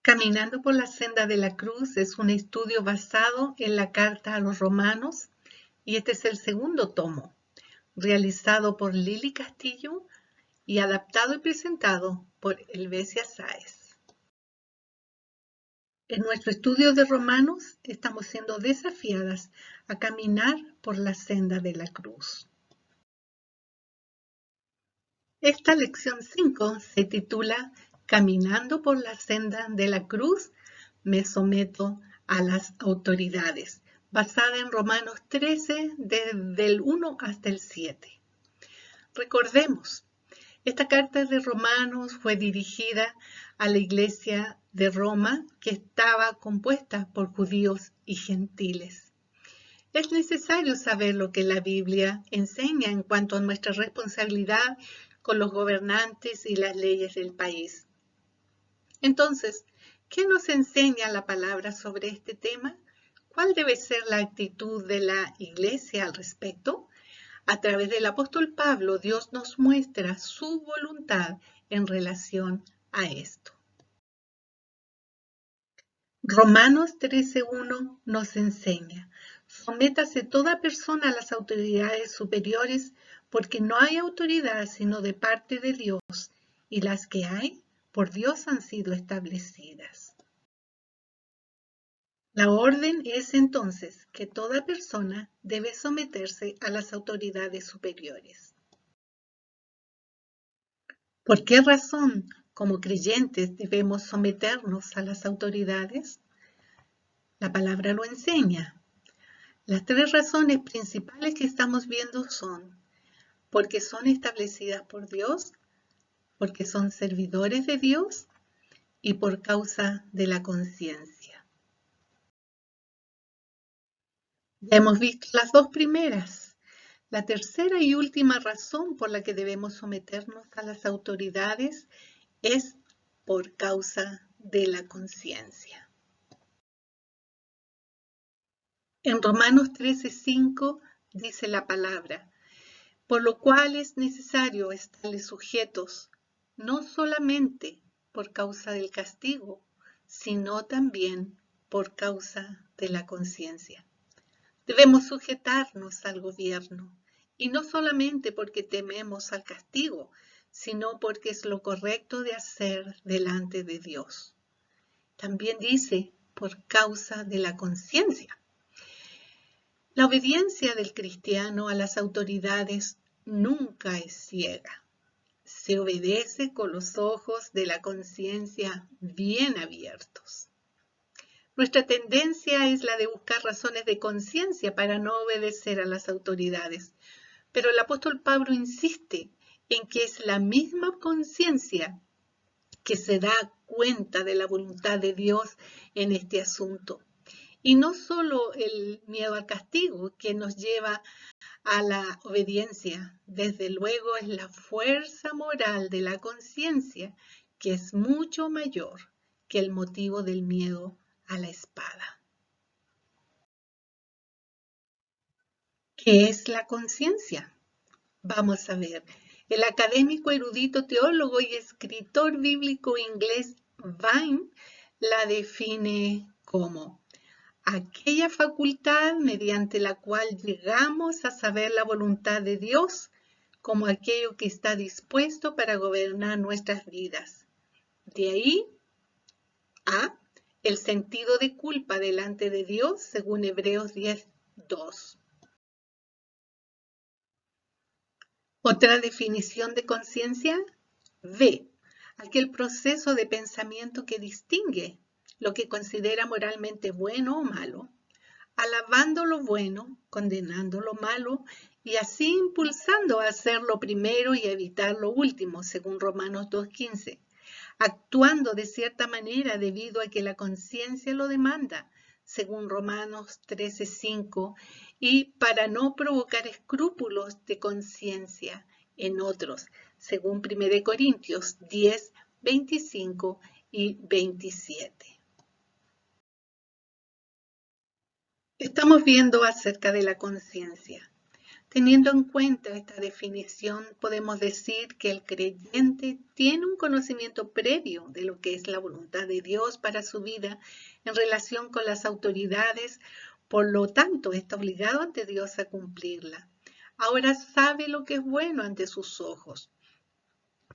Caminando por la senda de la cruz es un estudio basado en la carta a los romanos y este es el segundo tomo, realizado por Lili Castillo y adaptado y presentado por Helvecia Sáez. En nuestro estudio de Romanos estamos siendo desafiadas a caminar por la senda de la cruz. Esta lección 5 se titula Caminando por la senda de la cruz, me someto a las autoridades, basada en Romanos 13, del 1 hasta el 7. Recordemos, esta carta de Romanos fue dirigida a la iglesia de Roma, que estaba compuesta por judíos y gentiles. Es necesario saber lo que la Biblia enseña en cuanto a nuestra responsabilidad con los gobernantes y las leyes del país. Entonces, ¿qué nos enseña la palabra sobre este tema? ¿Cuál debe ser la actitud de la iglesia al respecto? A través del apóstol Pablo, Dios nos muestra su voluntad en relación a esto. Romanos 13:1 nos enseña: sométase toda persona a las autoridades superiores, porque no hay autoridad sino de parte de Dios, y las que hay, por Dios han sido establecidas. La orden es entonces que toda persona debe someterse a las autoridades superiores. ¿Por qué razón, como creyentes, debemos someternos a las autoridades? La palabra lo enseña. Las tres razones principales que estamos viendo son: porque son establecidas por Dios, porque son servidores de Dios y por causa de la conciencia. Ya hemos visto las dos primeras. La tercera y última razón por la que debemos someternos a las autoridades es por causa de la conciencia. En Romanos 13:5 dice la palabra: por lo cual es necesario estarles sujetos, no solamente por causa del castigo, sino también por causa de la conciencia. Debemos sujetarnos al gobierno, y no solamente porque tememos al castigo, sino porque es lo correcto de hacer delante de Dios. También dice, por causa de la conciencia. La obediencia del cristiano a las autoridades nunca es ciega. Se obedece con los ojos de la conciencia bien abiertos. Nuestra tendencia es la de buscar razones de conciencia para no obedecer a las autoridades, pero el apóstol Pablo insiste en que es la misma conciencia que se da cuenta de la voluntad de Dios en este asunto. Y no solo el miedo al castigo que nos lleva a la obediencia, desde luego es la fuerza moral de la conciencia que es mucho mayor que el motivo del miedo a la espada. ¿Qué es la conciencia? Vamos a ver. El académico, erudito, teólogo y escritor bíblico inglés Vine la define como aquella facultad mediante la cual llegamos a saber la voluntad de Dios como aquello que está dispuesto para gobernar nuestras vidas. De ahí a el sentido de culpa delante de Dios, según Hebreos 10:2. Otra definición de conciencia: V, aquel proceso de pensamiento que distingue lo que considera moralmente bueno o malo, alabando lo bueno, condenando lo malo y así impulsando a hacer lo primero y evitar lo último, según Romanos 2:15, actuando de cierta manera debido a que la conciencia lo demanda, según Romanos 13:5, y para no provocar escrúpulos de conciencia en otros, según 1 Corintios 10:25 y 27. Estamos viendo acerca de la conciencia. Teniendo en cuenta esta definición, podemos decir que el creyente tiene un conocimiento previo de lo que es la voluntad de Dios para su vida en relación con las autoridades, por lo tanto está obligado ante Dios a cumplirla. Ahora sabe lo que es bueno ante sus ojos.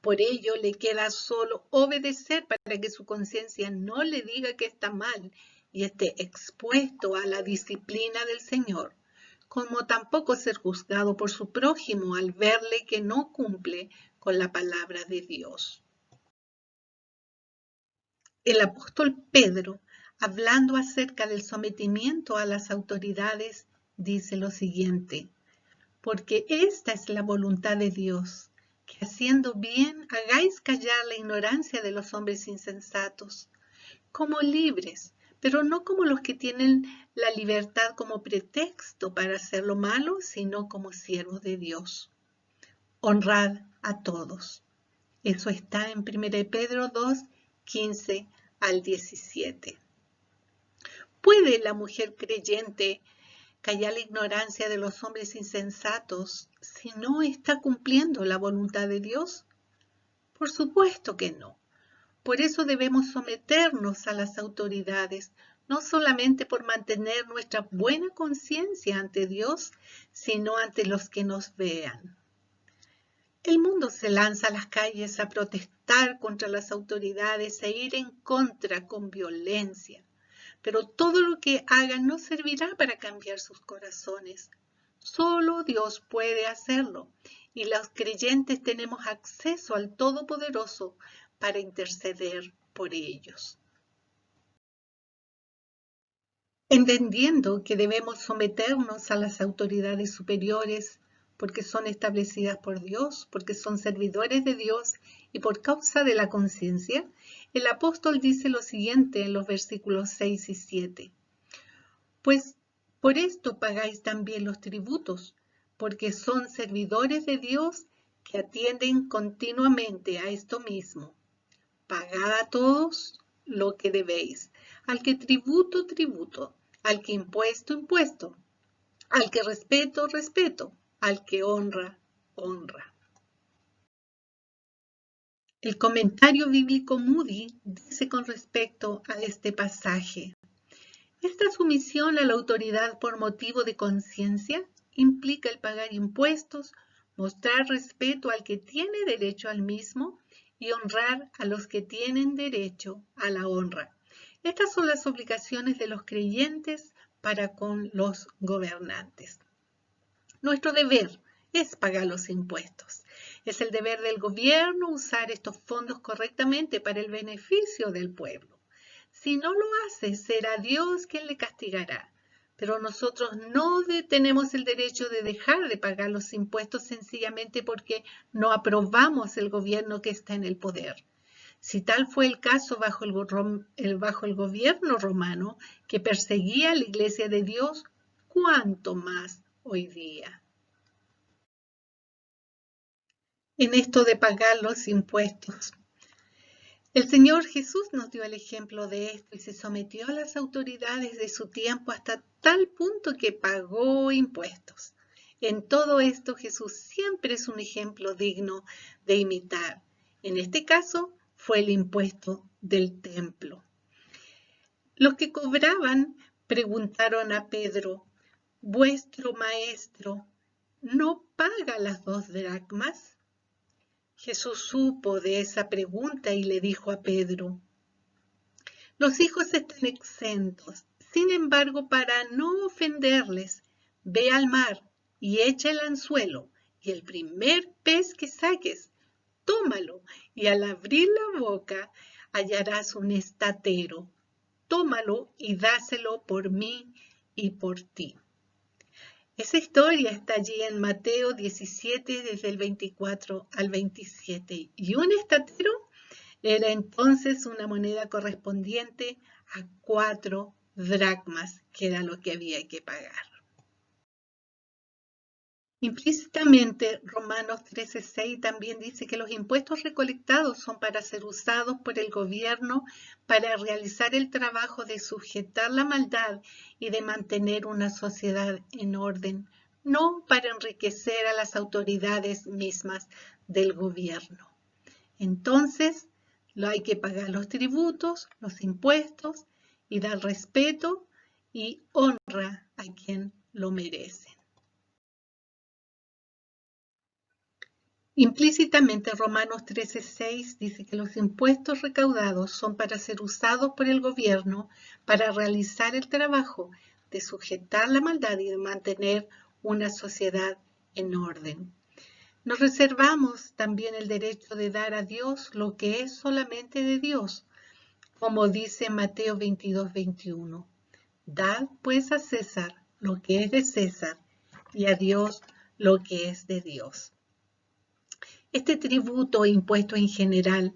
Por ello le queda solo obedecer para que su conciencia no le diga que está mal y esté expuesto a la disciplina del Señor, como tampoco ser juzgado por su prójimo al verle que no cumple con la palabra de Dios. El apóstol Pedro, hablando acerca del sometimiento a las autoridades, dice lo siguiente: porque esta es la voluntad de Dios, que haciendo bien hagáis callar la ignorancia de los hombres insensatos, como libres, pero no como los que tienen la libertad como pretexto para hacer lo malo, sino como siervos de Dios. Honrad a todos. Eso está en 1 Pedro 2, 15 al 17. ¿Puede la mujer creyente callar la ignorancia de los hombres insensatos si no está cumpliendo la voluntad de Dios? Por supuesto que no. Por eso debemos someternos a las autoridades, no solamente por mantener nuestra buena conciencia ante Dios, sino ante los que nos vean. El mundo se lanza a las calles a protestar contra las autoridades e ir en contra con violencia. Pero todo lo que hagan no servirá para cambiar sus corazones. Solo Dios puede hacerlo, y los creyentes tenemos acceso al Todopoderoso para interceder por ellos. Entendiendo que debemos someternos a las autoridades superiores porque son establecidas por Dios, porque son servidores de Dios y por causa de la conciencia, el apóstol dice lo siguiente en los versículos 6 y 7. Pues por esto pagáis también los tributos, porque son servidores de Dios que atienden continuamente a esto mismo. Pagad a todos lo que debéis, al que tributo, tributo, al que impuesto, impuesto, al que respeto, respeto, al que honra, honra. El comentario bíblico Moody dice con respecto a este pasaje: esta sumisión a la autoridad por motivo de conciencia implica el pagar impuestos, mostrar respeto al que tiene derecho al mismo y honrar a los que tienen derecho a la honra. Estas son las obligaciones de los creyentes para con los gobernantes. Nuestro deber es pagar los impuestos. Es el deber del gobierno usar estos fondos correctamente para el beneficio del pueblo. Si no lo hace, será Dios quien le castigará. Pero nosotros no tenemos el derecho de dejar de pagar los impuestos sencillamente porque no aprobamos el gobierno que está en el poder. Si tal fue el caso bajo el gobierno romano, que perseguía a la Iglesia de Dios, ¿cuánto más hoy día? En esto de pagar los impuestos, el Señor Jesús nos dio el ejemplo de esto y se sometió a las autoridades de su tiempo hasta tal punto que pagó impuestos. En todo esto Jesús siempre es un ejemplo digno de imitar. En este caso fue el impuesto del templo. Los que cobraban preguntaron a Pedro: ¿vuestro maestro no paga las 2 dracmas? Jesús supo de esa pregunta y le dijo a Pedro: los hijos están exentos. Sin embargo, para no ofenderles, ve al mar y echa el anzuelo, y el primer pez que saques, tómalo, y al abrir la boca hallarás un estatero. Tómalo y dáselo por mí y por ti. Esa historia está allí en Mateo 17, desde el 24 al 27. Y un estatero era entonces una moneda correspondiente a 4 dracmas, que era lo que había que pagar. Implícitamente, Romanos 13:6 también dice que los impuestos recolectados son para ser usados por el gobierno para realizar el trabajo de sujetar la maldad y de mantener una sociedad en orden, no para enriquecer a las autoridades mismas del gobierno. Entonces, hay que pagar los tributos, los impuestos y dar respeto y honra a quien lo merece. Implícitamente Romanos 13:6 dice que los impuestos recaudados son para ser usados por el gobierno para realizar el trabajo de sujetar la maldad y de mantener una sociedad en orden. Nos reservamos también el derecho de dar a Dios lo que es solamente de Dios, como dice Mateo 22:21. Dad pues a César lo que es de César y a Dios lo que es de Dios. Este tributo o impuesto en general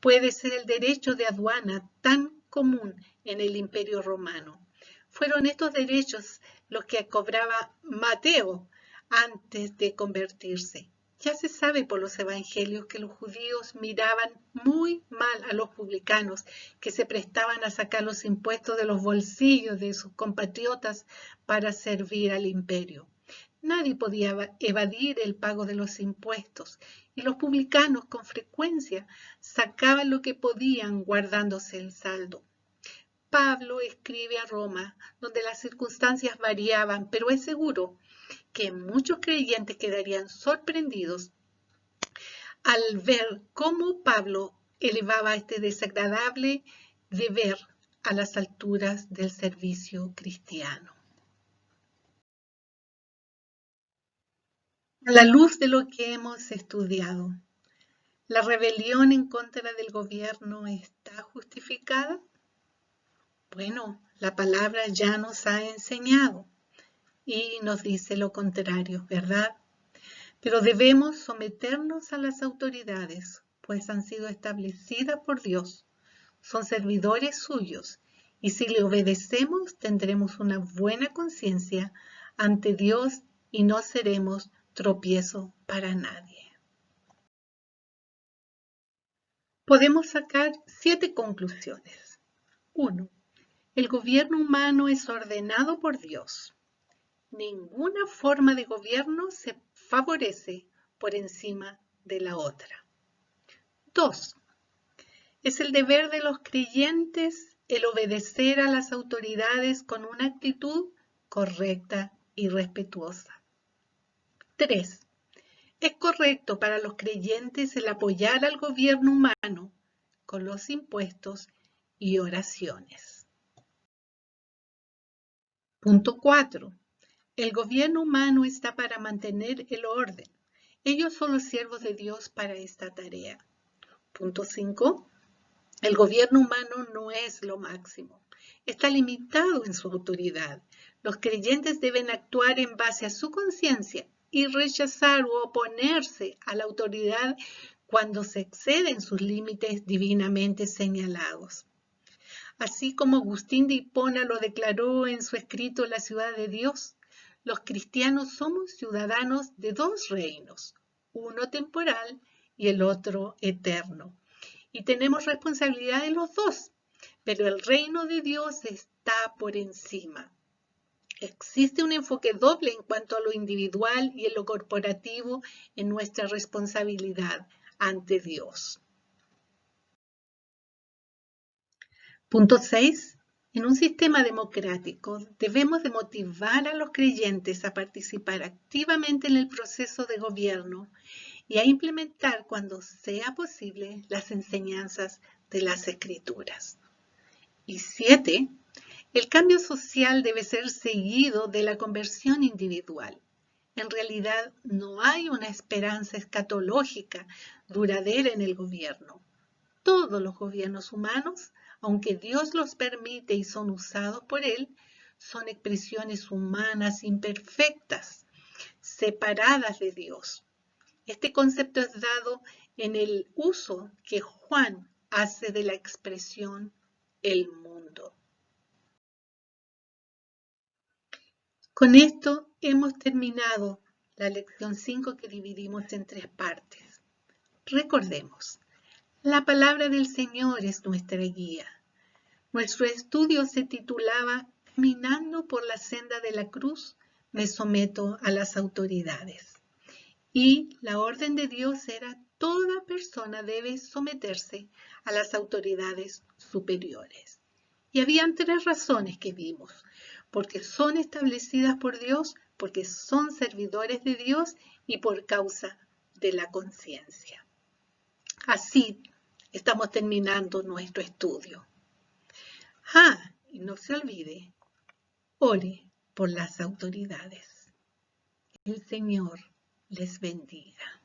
puede ser el derecho de aduana tan común en el Imperio Romano. Fueron estos derechos los que cobraba Mateo antes de convertirse. Ya se sabe por los evangelios que los judíos miraban muy mal a los publicanos que se prestaban a sacar los impuestos de los bolsillos de sus compatriotas para servir al imperio. Nadie podía evadir el pago de los impuestos y los publicanos con frecuencia sacaban lo que podían guardándose el saldo. Pablo escribe a Roma, donde las circunstancias variaban, pero es seguro que muchos creyentes quedarían sorprendidos al ver cómo Pablo elevaba este desagradable deber a las alturas del servicio cristiano. A la luz de lo que hemos estudiado, ¿la rebelión en contra del gobierno está justificada? Bueno, la palabra ya nos ha enseñado y nos dice lo contrario, ¿verdad? Pero debemos someternos a las autoridades, pues han sido establecidas por Dios. Son servidores suyos y si le obedecemos tendremos una buena conciencia ante Dios y no seremos tropiezo para nadie. Podemos sacar 7 conclusiones. 1. El gobierno humano es ordenado por Dios. Ninguna forma de gobierno se favorece por encima de la otra. 2. Es el deber de los creyentes el obedecer a las autoridades con una actitud correcta y respetuosa. 3. Es correcto para los creyentes el apoyar al gobierno humano con los impuestos y oraciones. Punto 4. El gobierno humano está para mantener el orden. Ellos son los siervos de Dios para esta tarea. Punto 5. El gobierno humano no es lo máximo. Está limitado en su autoridad. Los creyentes deben actuar en base a su conciencia y rechazar o oponerse a la autoridad cuando se exceden sus límites divinamente señalados. Así como Agustín de Hipona lo declaró en su escrito La ciudad de Dios, los cristianos somos ciudadanos de 2 reinos, uno temporal y el otro eterno. Y tenemos responsabilidad en los 2, pero el reino de Dios está por encima. Existe un enfoque doble en cuanto a lo individual y en lo corporativo en nuestra responsabilidad ante Dios. Punto 6. En un sistema democrático debemos de motivar a los creyentes a participar activamente en el proceso de gobierno y a implementar cuando sea posible las enseñanzas de las Escrituras. Y 7. El cambio social debe ser seguido de la conversión individual. En realidad no hay una esperanza escatológica duradera en el gobierno. Todos los gobiernos humanos, aunque Dios los permite y son usados por Él, son expresiones humanas imperfectas, separadas de Dios. Este concepto es dado en el uso que Juan hace de la expresión el mundo. Con esto hemos terminado la lección 5 que dividimos en 3 partes. Recordemos, la palabra del Señor es nuestra guía. Nuestro estudio se titulaba Caminando por la senda de la cruz, me someto a las autoridades. Y la orden de Dios era: toda persona debe someterse a las autoridades superiores. Y habían 3 razones que vimos: porque son establecidas por Dios, porque son servidores de Dios y por causa de la conciencia. Así estamos terminando nuestro estudio. Y no se olvide, ore por las autoridades. El Señor les bendiga.